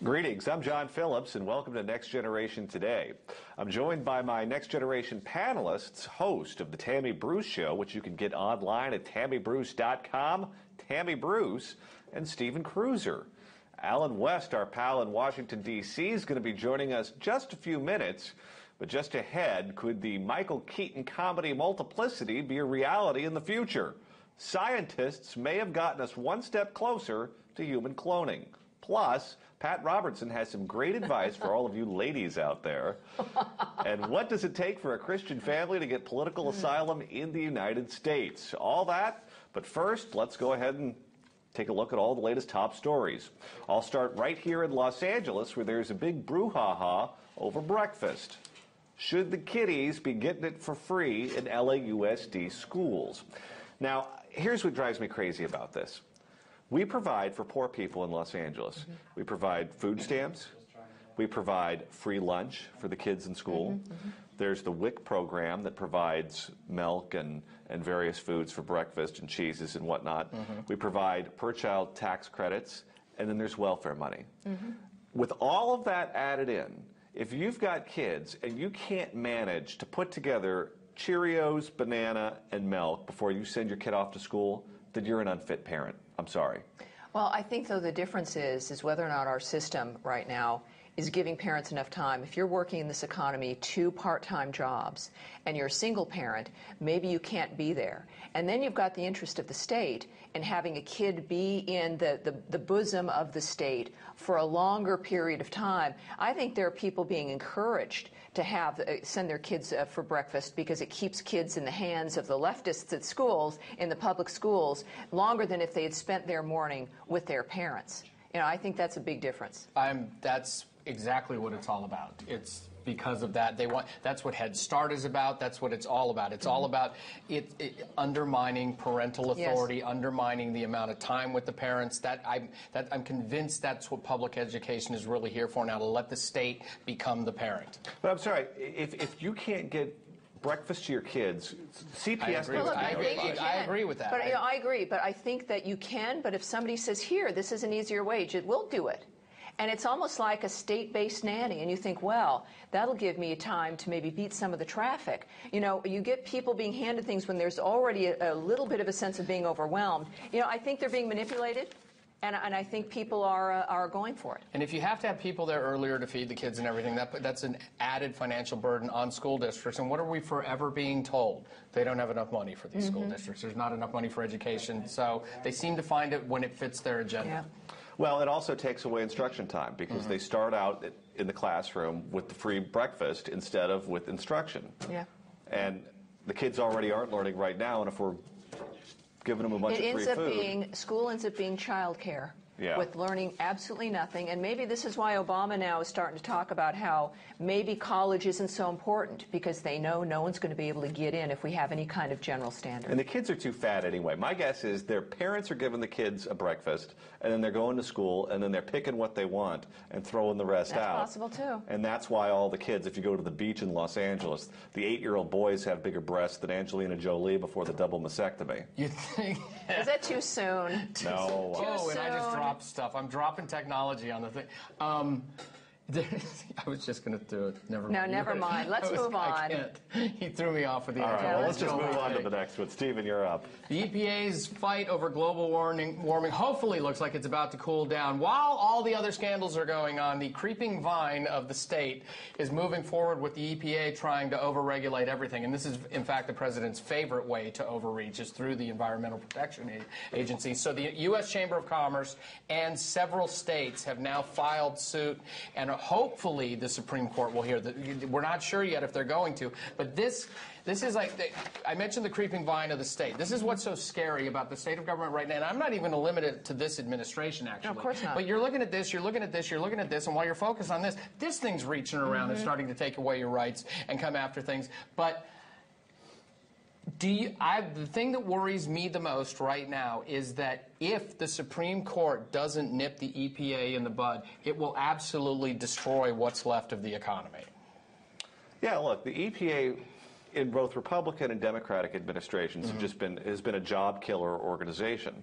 Greetings, I'm John Phillips, and welcome to Next Generation Today. I'm joined by my Next Generation panelists, host of the Tammy Bruce Show, which you can get online at tammybruce.com, Tammy Bruce, and Stephen Cruiser. Alan West, our pal in Washington, D.C., is going to be joining us just a few minutes. But just ahead, could the Michael Keaton comedy Multiplicity be a reality in the future? Scientists may have gotten us one step closer to human cloning. Plus, Pat Robertson has some great advice for all of you ladies out there. And what does it take for a Christian family to get political asylum in the United States? All that, but first, let's go ahead and take a look at all the latest top stories. I'll start right here in Los Angeles, where there's a big brouhaha over breakfast. Should the kiddies be getting it for free in LAUSD schools? Now, here's what drives me crazy about this. We provide for poor people in Los Angeles. We provide food stamps. We provide free lunch for the kids in school. There's the WIC program that provides milk and various foods for breakfast and cheeses and whatnot. We provide per-child tax credits, and then there's welfare money. With all of that added in, if you've got kids and you can't manage to put together Cheerios, banana, and milk before you send your kid off to school, then you're an unfit parent. I'm sorry. Well, I think, though, the difference is whether or not our system right now is giving parents enough time. If you're working in this economy 2 part-time jobs and you're a single parent, maybe you can't be there. And then you've got the interest of the state in having a kid be in the bosom of the state for a longer period of time. I think there are people being encouraged to send their kids for breakfast because it keeps kids in the hands of the leftists at schools, in the public schools, longer than if they had spent their morning with their parents. You know, I think that's a big difference. That's exactly what it's all about. It's because of that. That's what Head Start is about. That's what it's all about. It's all about undermining parental authority, undermining the amount of time with the parents. I'm convinced that's what public education is really here for now, to let the state become the parent. But I'm sorry, if you can't get breakfast to your kids, CPS... I agree with that. But I agree, but I think that you can, but if somebody says, here, this is an easier wage, it will do it. And it's almost like a state-based nanny, and you think, well, that'll give me time to maybe beat some of the traffic. You know, you get people being handed things when there's already a little bit of a sense of being overwhelmed. You know, I think they're being manipulated. And I think people are going for it. And if you have to have people there earlier to feed the kids and everything, that's an added financial burden on school districts. And what are we forever being told? They don't have enough money for these school districts. There's not enough money for education. So they seem to find it when it fits their agenda. Yeah. Well, it also takes away instruction time because they start out in the classroom with the free breakfast instead of with instruction. Yeah. And the kids already aren't learning right now, and if we're giving them a bunch of free food... School ends up being childcare. Yeah. With learning absolutely nothing. And maybe this is why Obama now is starting to talk about how maybe college isn't so important, because they know no one's going to be able to get in if we have any kind of general standard. And the kids are too fat anyway. My guess is their parents are giving the kids a breakfast, and then they're going to school, and then they're picking what they want and throwing the rest out. That's possible, too. And that's why all the kids, if you go to the beach in Los Angeles, the 8-year-old boys have bigger breasts than Angelina Jolie before the double mastectomy. You think? Is that too soon? No. Oh, and I just dropped stuff. I'm dropping technology on the thing. I was just going to do it. Never mind. No, never mind. Let's move on. I can't. He threw me off with the All right, well, let's just move on to the next one. Stephen, you're up. The EPA's fight over global warming hopefully looks like it's about to cool down. While all the other scandals are going on, the creeping vine of the state is moving forward with the EPA trying to overregulate everything. And this is, in fact, the president's favorite way to overreach is through the Environmental Protection Agency. So the U.S. Chamber of Commerce and several states have now filed suit, and hopefully the Supreme Court will hear that. We're not sure yet if they're going to, but this is like, I mentioned the creeping vine of the state. This is what's so scary about the state of government right now, and I'm not even going to limit it to this administration, actually. No, of course not. But you're looking at this, you're looking at this, you're looking at this, and while you're focused on this thing's reaching around and starting to take away your rights and come after things. But the thing that worries me the most right now is that if the Supreme Court doesn't nip the EPA in the bud, it will absolutely destroy what's left of the economy. Yeah, look, the EPA in both Republican and Democratic administrations has been a job killer organization.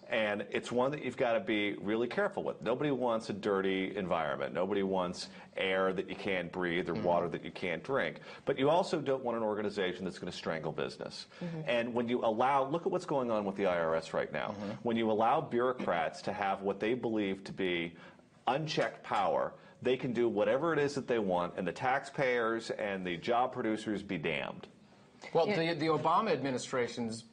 And it's one that you've got to be really careful with. Nobody wants a dirty environment. Nobody wants air that you can't breathe or water that you can't drink. But you also don't want an organization that's going to strangle business. And when you allow, look at what's going on with the IRS right now. When you allow bureaucrats to have what they believe to be unchecked power, they can do whatever it is that they want, and the taxpayers and the job producers be damned. Well, the Obama administration's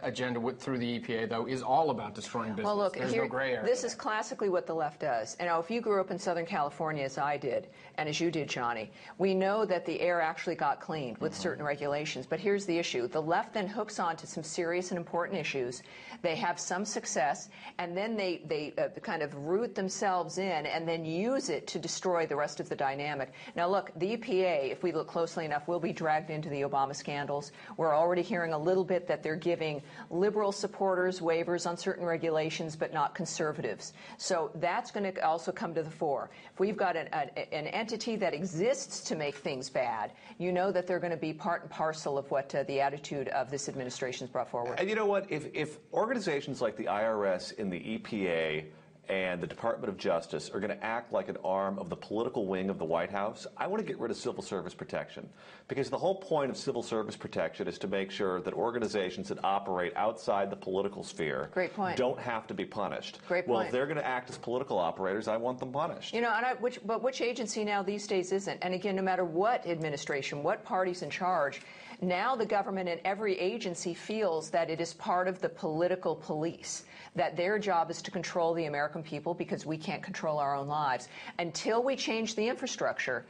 agenda through the EPA, though, is all about destroying business. Well, look, there's no gray area. This is classically what the left does. And if you grew up in Southern California, as I did, and as you did, Johnny, we know that the air actually got cleaned with certain regulations. But here's the issue. The left then hooks on to some serious and important issues. They have some success, and then they kind of root themselves in and then use it to destroy the rest of the dynamic. Now, look, the EPA, if we look closely enough, will be dragged into the Obama scandals. We're already hearing a little bit that they're giving liberal supporters waivers on certain regulations, but not conservatives. So that's going to also come to the fore. If we've got an entity that exists to make things bad, you know that they're going to be part and parcel of what the attitude of this administration's brought forward. And you know what? If organizations like the IRS and the EPA and the Department of Justice are going to act like an arm of the political wing of the White House, I want to get rid of civil service protection. Because the whole point of civil service protection is to make sure that organizations that operate outside the political sphere don't have to be punished. Well, if they're going to act as political operators, I want them punished. You know, and but which agency now these days isn't? And again, no matter what administration, what party's in charge, now the government and every agency feels that it is part of the political police, that their job is to control the American people because we can't control our own lives. Until we change the infrastructure,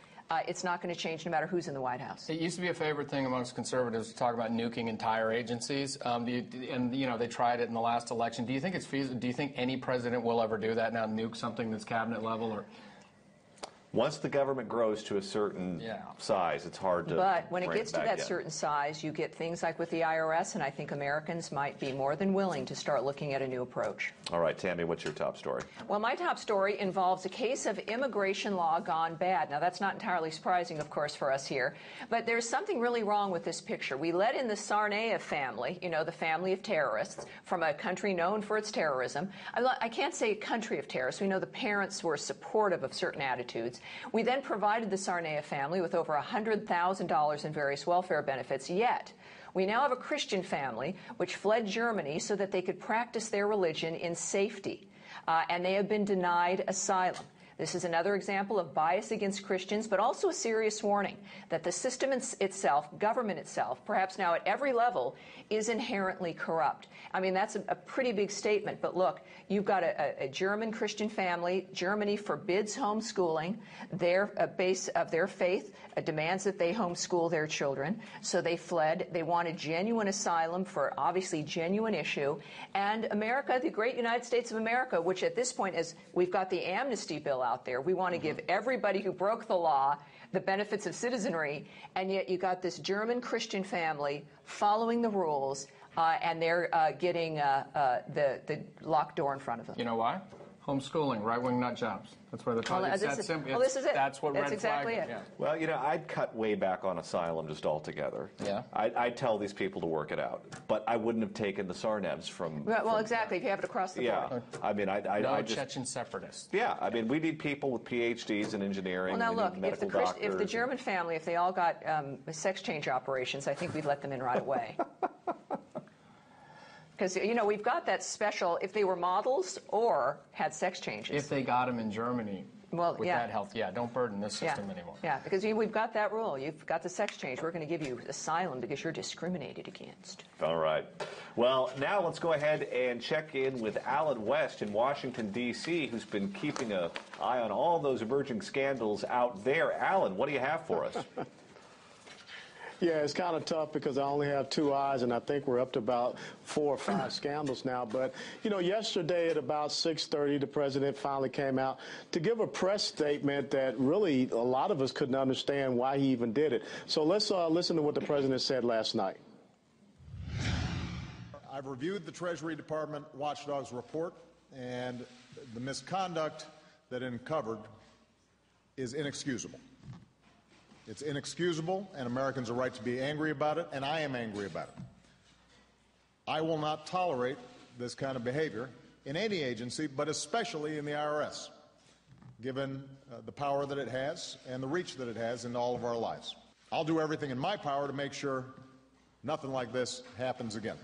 it's not going to change no matter who's in the White House. It used to be a favorite thing amongst conservatives to talk about nuking entire agencies, and you know they tried it in the last election. Do you think it's feasible? Do you think any president will ever do that now, nuke something that's cabinet level? Or once the government grows to a certain size, it's hard to. But when it gets to that certain size, you get things like with the IRS, and I think Americans might be more than willing to start looking at a new approach. All right, Tammy, what's your top story? Well, my top story involves a case of immigration law gone bad. Now, that's not entirely surprising, of course, for us here, but there's something really wrong with this picture. We let in the Tsarnaev family, you know, the family of terrorists, from a country known for its terrorism. I can't say a country of terrorists. We know the parents were supportive of certain attitudes. We then provided the Tsarnaev family with over $100,000 in various welfare benefits, yet we now have a Christian family which fled Germany so that they could practice their religion in safety, and they have been denied asylum. This is another example of bias against Christians, but also a serious warning that the system itself, government itself, perhaps now at every level, is inherently corrupt. I mean, that's a pretty big statement, but look, you've got a German Christian family. Germany forbids homeschooling. Their base of their faith demands that they homeschool their children, so they fled. They wanted genuine asylum for obviously genuine issue. And America, the great United States of America, which at this point is, we've got the amnesty bill out there. We want to give everybody who broke the law the benefits of citizenry, and yet you got this German Christian family following the rules, and they're getting the locked door in front of them. You know why? Homeschooling, right-wing nut jobs. That's where the this is it. That's what That's red exactly flag. it. Yeah. Well, you know, I'd cut way back on asylum just altogether. Yeah. I'd tell these people to work it out, but I wouldn't have taken the Tsarnaevs from. Well, exactly. If you have it across the board. I mean, I just. Chechen separatists. Yeah, I mean, we need people with PhDs in engineering. Well, now we need look, if the German family, if they all got sex change operations, I think we'd let them in right away. Because, you know, we've got that special, if they were models or had sex changes. If they got them in Germany with that health, don't burden this system anymore. Yeah, because we've got that rule. You've got the sex change. We're going to give you asylum because you're discriminated against. All right. Well, now let's go ahead and check in with Alan West in Washington, D.C., who's been keeping an eye on all those emerging scandals out there. Alan, what do you have for us? Yeah, it's kind of tough because I only have two eyes, and I think we're up to about 4 or 5 scandals now. But, you know, yesterday at about 6:30, the president finally came out to give a press statement that really a lot of us couldn't understand why he even did it. So let's listen to what the president said last night. I've reviewed the Treasury Department watchdog's report, and the misconduct that it uncovered is inexcusable. It's inexcusable, and Americans are right to be angry about it, and I am angry about it. I will not tolerate this kind of behavior in any agency, but especially in the IRS, given the power that it has and the reach that it has into all of our lives. I'll do everything in my power to make sure nothing like this happens again.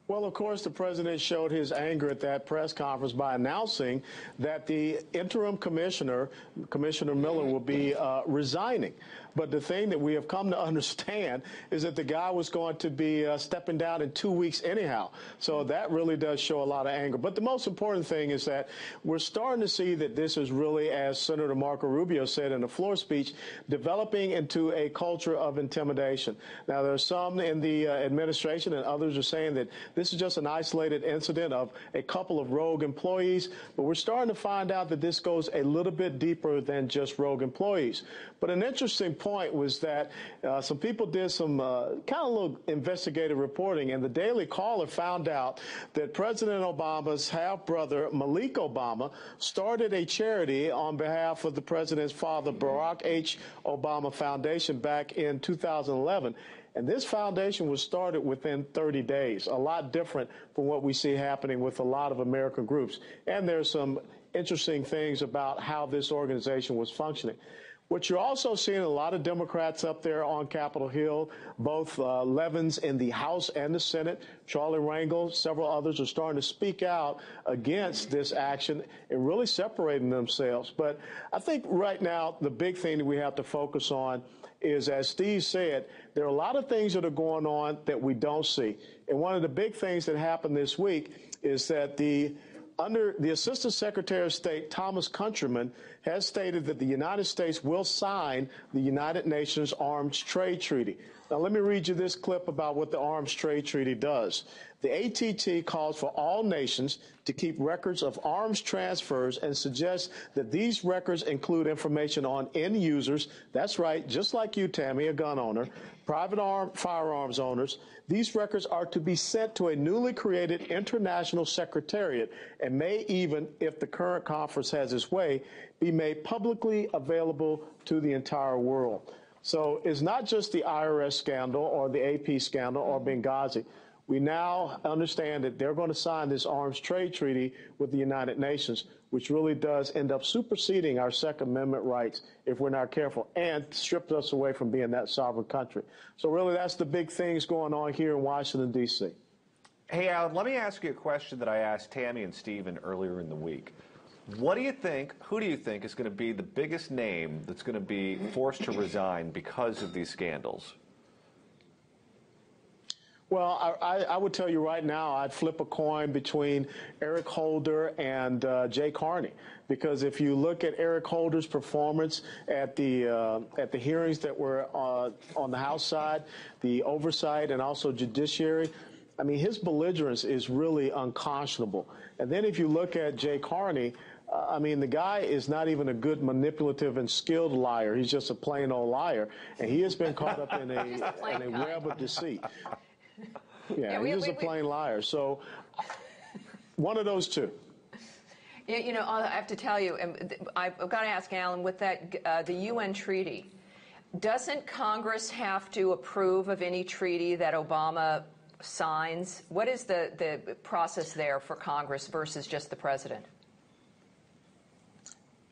Well, of course, the president showed his anger at that press conference by announcing that the interim commissioner, Commissioner Miller, will be resigning. But the thing that we have come to understand is that the guy was going to be stepping down in 2 weeks anyhow. So that really does show a lot of anger. But the most important thing is that we're starting to see that this is really, as Senator Marco Rubio said in a floor speech, developing into a culture of intimidation. Now, there are some in the administration and others are saying that this is just an isolated incident of a couple of rogue employees. But we're starting to find out that this goes a little bit deeper than just rogue employees. But an interesting point was that some people did some kind of little investigative reporting, and the Daily Caller found out that President Obama's half-brother, Malik Obama, started a charity on behalf of the president's father, Barack H. Obama Foundation, back in 2011. And this foundation was started within 30 days, a lot different from what we see happening with a lot of American groups. And there's some interesting things about how this organization was functioning. What you're also seeing, a lot of Democrats up there on Capitol Hill, both Levins in the House and the Senate, Charlie Rangel, several others are starting to speak out against this action and really separating themselves. But I think right now the big thing that we have to focus on is, as Steve said, there are a lot of things that are going on that we don't see. And one of the big things that happened this week is that under the Assistant Secretary of State, Thomas Countryman, has stated that the United States will sign the United Nations Arms Trade Treaty. Now, let me read you this clip about what the Arms Trade Treaty does. The ATT calls for all nations to keep records of arms transfers and suggests that these records include information on end users. That's right, just like you, Tammy, a gun owner, private firearms owners. These records are to be sent to a newly created international secretariat and may even, if the current conference has its way, be made publicly available to the entire world. So it's not just the IRS scandal or the AP scandal or Benghazi. We now understand that they're going to sign this arms trade treaty with the United Nations, which really does end up superseding our Second Amendment rights if we're not careful, and strips us away from being that sovereign country. So really, that's the big things going on here in Washington, D.C. Hey, Alan, let me ask you a question that I asked Tammy and Stephen earlier in the week. What do you think, who do you think is going to be the biggest name that's going to be forced to resign because of these scandals? Well, I would tell you right now, I'd flip a coin between Eric Holder and Jay Carney, because if you look at Eric Holder's performance at the hearings that were on the House side, the oversight and also judiciary, I mean, his belligerence is really unconscionable. And then if you look at Jay Carney, I mean, the guy is not even a good manipulative and skilled liar. He's just a plain old liar, and he has been caught up in a web of deceit. Yeah, he was a plain liar. So one of those two. Yeah, you know, I have to tell you, and I've got to ask Alan, with that the UN treaty, doesn't Congress have to approve of any treaty that Obama signs? What is the process there for Congress versus just the president?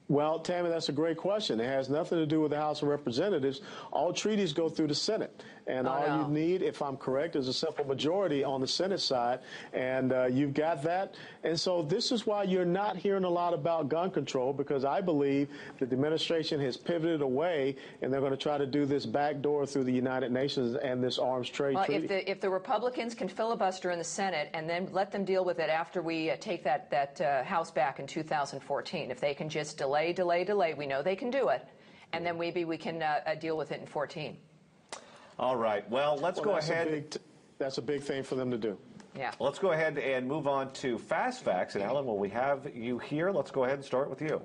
Well, Tammy, that's a great question. It has nothing to do with the House of Representatives. All treaties go through the Senate. And all you need, if I'm correct, is a simple majority on the Senate side. And you've got that. And so this is why you're not hearing a lot about gun control, because I believe that the administration has pivoted away and they're going to try to do this backdoor through the United Nations and this arms trade treaty. If the Republicans can filibuster in the Senate and then let them deal with it after we take that House back in 2014, if they can just delay, we know they can do it, and then maybe we can deal with it in 14. All right. Well, let's go ahead. That's a big thing for them to do. Yeah. Let's go ahead and move on to Fast Facts. And Alan, while we have you here, let's go ahead and start with you.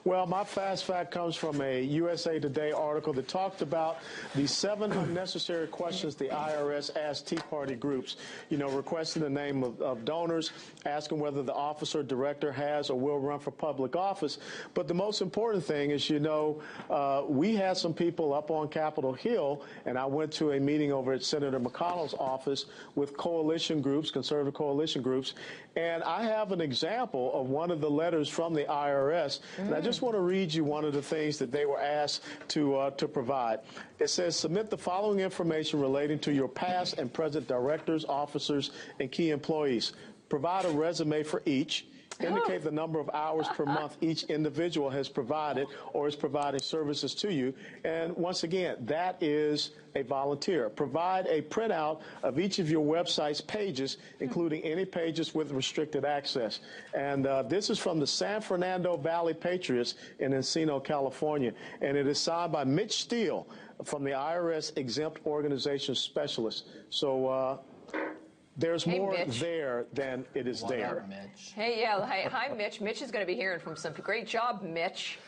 Well, my fast fact comes from a USA Today article that talked about the 7 unnecessary questions the IRS asked Tea Party groups, requesting the name of donors, asking whether the officer or director has or will run for public office. But the most important thing is, we had some people up on Capitol Hill, and I went to a meeting over at Senator McConnell's office with coalition groups, conservative coalition groups, and I have an example of one of the letters from the IRS, and I just want to read you one of the things that they were asked to provide. It says, submit the following information relating to your past and present directors, officers, and key employees. Provide a resume for each. Indicate the number of hours per month each individual has provided or is providing services to you. And once again, that is a volunteer. Provide a printout of each of your website's pages, including any pages with restricted access. And this is from the San Fernando Valley Patriots in Encino, California. And it is signed by Mitch Steele from the IRS Exempt Organization Specialist. So, there's more Mitch. there than it is there. Up, Mitch? Hey, hi, Mitch. Mitch is going to be hearing from some. Great job, Mitch.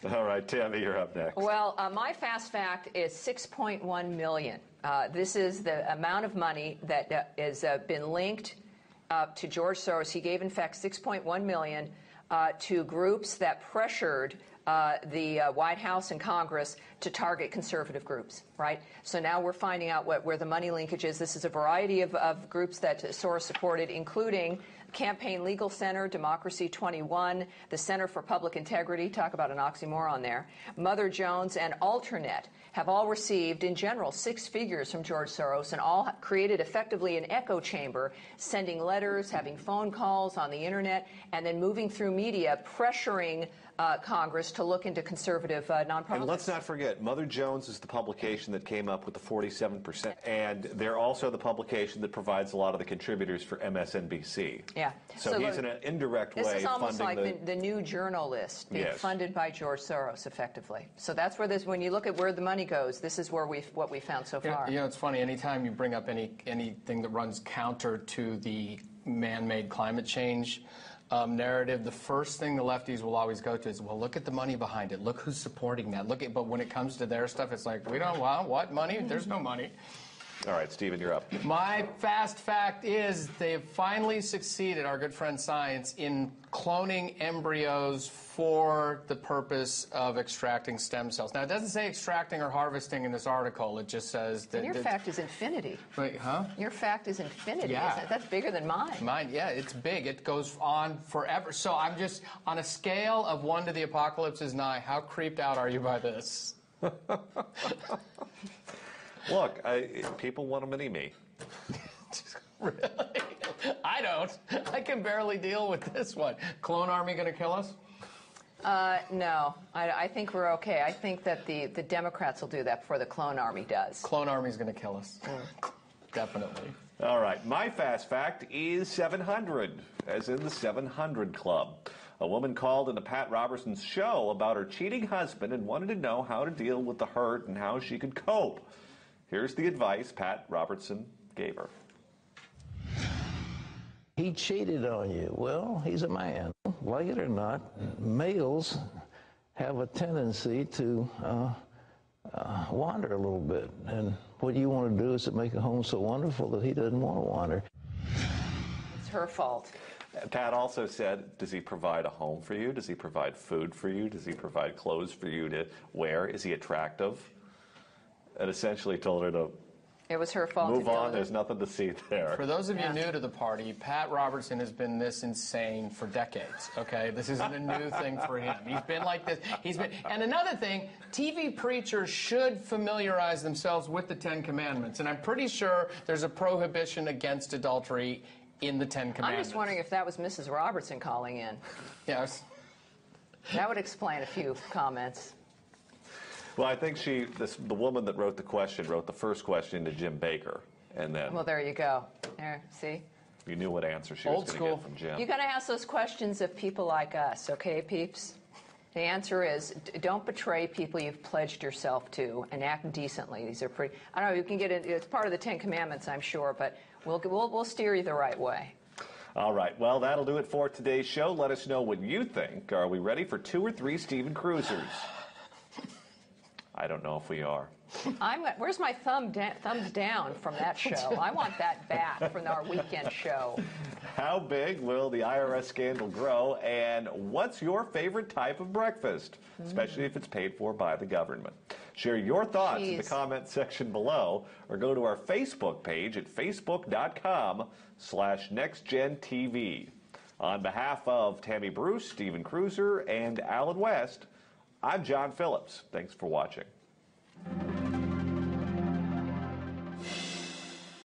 All right, Tammy, you're up next. Well, my fast fact is $6.1 million. This is the amount of money that has been linked to George Soros. He gave, in fact, $6.1 million to groups that pressured the White House and Congress to target conservative groups, right? So now we're finding out where the money linkage is. This is a variety of groups that Soros supported, including Campaign Legal Center, Democracy 21, the Center for Public Integrity, talk about an oxymoron there, Mother Jones, and Alternet have all received, in general, 6 figures from George Soros and all created effectively an echo chamber, sending letters, having phone calls on the Internet, and then moving through media, pressuring Congress to look into conservative nonprofits. And let's not forget, Mother Jones is the publication that came up with the 47%, and they're also the publication that provides a lot of the contributors for MSNBC. Yeah. So he's in an indirect way funding this is almost like the new journalist being funded by George Soros, effectively. So that's where when you look at where the money goes, this is where what we found so far. It's funny. Anytime you bring up anything that runs counter to the man-made climate change narrative, the first thing the lefties will always go to is, well, look at the money behind it. Look who's supporting that. But when it comes to their stuff, it's like, we don't want what money? There's no money. All right, Stephen, you're up. My fast fact is they've finally succeeded, our good friend science, in cloning embryos for the purpose of extracting stem cells. Now, it doesn't say extracting or harvesting in this article. It just says that... And your fact is infinity. Wait, huh? Your fact is infinity, yeah. Isn't it? That's bigger than mine. Mine, yeah, it's big. It goes on forever. So I'm just, on a scale of 1 to the apocalypse is nigh, how creeped out are you by this? Look, people want a mini-me. Really? I don't. I can barely deal with this one. Clone army going to kill us? No. I think we're okay. I think that the Democrats will do that before the clone army does. Clone army's going to kill us. Definitely. All right, my fast fact is 700, as in the 700 Club. A woman called into Pat Robertson's show about her cheating husband and wanted to know how to deal with the hurt and how she could cope. Here's the advice Pat Robertson gave her. He cheated on you. Well, he's a man. Like it or not, males have a tendency to wander a little bit. And what you want to do is to make a home so wonderful that he doesn't want to wander. It's her fault. Pat also said, does he provide a home for you? Does he provide food for you? Does he provide clothes for you to wear? Is he attractive? And essentially told her to It was her fault. move on. There's nothing to see there. For those of you new to the party, Pat Robertson has been this insane for decades, okay? This isn't a new thing for him. He's been like this. And another thing, TV preachers should familiarize themselves with the Ten Commandments. And I'm pretty sure there's a prohibition against adultery in the Ten Commandments. I'm just wondering if that was Mrs. Robertson calling in. Yes. That would explain a few comments. Well, I think the woman that wrote the question wrote the first question to Jim Baker, and then Well, there you go. There, see? you knew what answer she Old was going to school. get from Jim. You got to ask those questions of people like us, okay, peeps? The answer is don't betray people you've pledged yourself to and act decently. These are pretty. I don't know. You can get it. It's part of the Ten Commandments, I'm sure, but we'll steer you the right way. All right, well, that'll do it for today's show. Let us know what you think. Are we ready for 2 or 3 Steven Cruisers? I don't know if we are. Where's my thumbs down from that show? I want that back from our weekend show. How big will the IRS scandal grow, and what's your favorite type of breakfast, especially if it's paid for by the government? Share your thoughts in the comment section below, or go to our Facebook page at facebook.com/NextGenTV. On behalf of Tammy Bruce, Steven Cruiser, and Alan West, I'm John Phillips. Thanks for watching.